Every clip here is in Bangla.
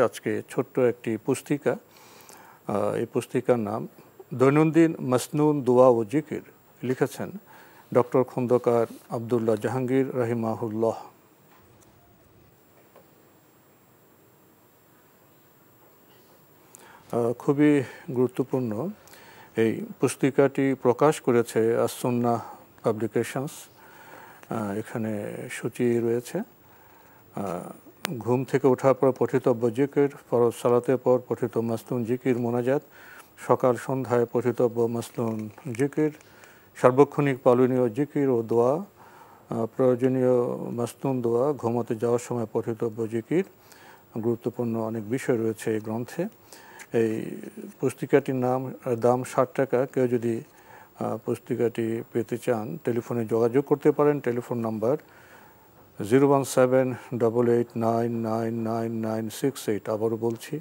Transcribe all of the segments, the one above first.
আজকে ছোট্ট একটি পুস্তিকা, এই পুস্তিকার নাম দৈনন্দিন মাসনুন দোয়া ও জিকির, লিখেছেন ডক্টর খন্দকার আব্দুল্লাহ জাহাঙ্গীর রাহিমাহুল্লাহ। খুবই গুরুত্বপূর্ণ। এই পুস্তিকাটি প্রকাশ করেছে আস-সুন্নাহ পাবলিকেশনস। এখানে সূচি রয়েছে: ঘুম থেকে ওঠার পর পঠিতব্য জিকির, ফরজ সালাতের পর পঠিত মাসনুন জিকির মোনাজাত, সকাল সন্ধ্যায় পঠিতব্য মাসনুন জিকির, সার্বক্ষণিক পালনীয় জিকির ও দোয়া, প্রয়োজনীয় মাসনুন দোয়া, ঘুমাতে যাওয়ার সময় পঠিতব্য জিকির। গুরুত্বপূর্ণ অনেক বিষয় রয়েছে এই গ্রন্থে। এই পুস্তিকাটির দাম 60 টাকা। কেউ যদি পুস্তিকাটি পেতে চান টেলিফোনে যোগাযোগ করতে পারেন। Telephone number 01788999968। আবারও বলছি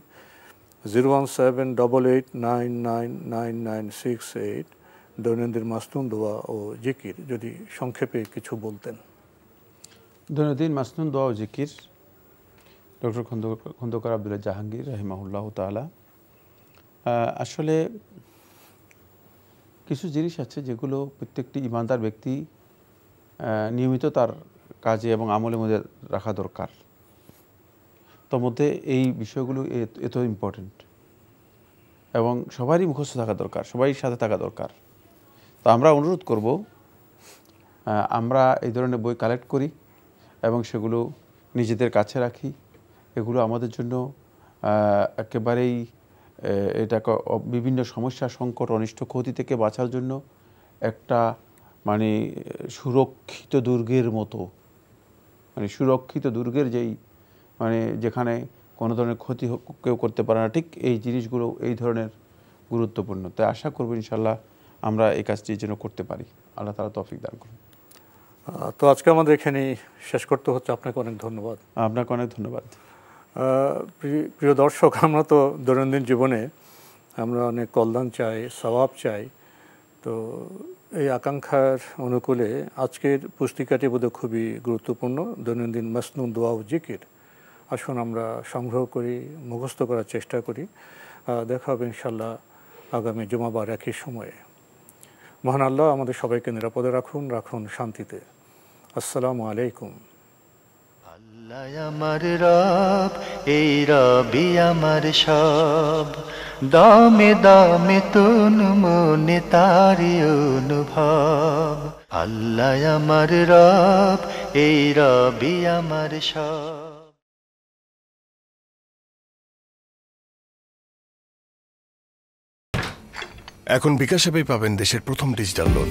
01788999968। দৈনন্দিন মাসনুন দোয়া ও জিকির, যদি সংক্ষেপে কিছু বলতেন। দৈনন্দিন মাসনুন দোয়া ও জিকির, ডক্টর খন্দকার আব্দুল্লাহ জাহাঙ্গীর রাহিমাহুল্লাহ তাআলা। আসলে কিছু জিনিস আছে যেগুলো প্রত্যেকটি ইমানদার ব্যক্তি নিয়মিত তার কাজে এবং আমলের মধ্যে রাখা দরকার। তার মধ্যে এই বিষয়গুলো এত ইম্পর্টেন্ট এবং সবারই মুখস্থ থাকা দরকার, সবাই সাথে থাকা দরকার। তো আমরা অনুরোধ করব, আমরা এই ধরনের বই কালেক্ট করি এবং সেগুলো নিজেদের কাছে রাখি। এগুলো আমাদের জন্য একেবারেই এটাকে বিভিন্ন সমস্যা, সংকট, অনিষ্ট, ক্ষতি থেকে বাঁচার জন্য একটা মানে সুরক্ষিত দুর্গের মতো, মানে সুরক্ষিত দুর্গের যেই মানে যেখানে কোনো ধরনের ক্ষতি কেউ করতে পারে না, ঠিক এই জিনিসগুলো এই ধরনের গুরুত্বপূর্ণ। তাই আশা করব ইনশাল্লাহ আমরা এই কাজটি যেন করতে পারি। আল্লাহ তাআলা তৌফিক দান করুন। তো আজকে আমাদের এখানেই শেষ করতে হচ্ছে। আপনাকে অনেক ধন্যবাদ। আপনাকে অনেক ধন্যবাদ। প্রিয় দর্শক, আমরা তো দৈনন্দিন জীবনে আমরা অনেক কল্যাণ চাই, সওয়াব চাই। তো এই আকাঙ্ক্ষার অনুকূলে আজকের পুস্তিকাটি বোধহয় খুবই গুরুত্বপূর্ণ, দৈনন্দিন মাসনুন দোয়া ও জিকির। আসুন আমরা সংগ্রহ করি, মুখস্থ করার চেষ্টা করি। দেখা হবে ইনশাল্লাহ আগামী জুমাবার একই সময়ে। মহান আল্লাহ আমাদের সবাইকে নিরাপদে রাখুন, রাখুন শান্তিতে। আসসালামু আলাইকুম। আল্লাহ আমার রব, এই রবি আমার সব, দামে দামে তন মনে তারি অনুভব। আল্লাহ আমার রব, এই রবি আমার সব। এখন বিকাশ অ্যাপে পাবেন দেশের প্রথম ডিজিটাল লোন।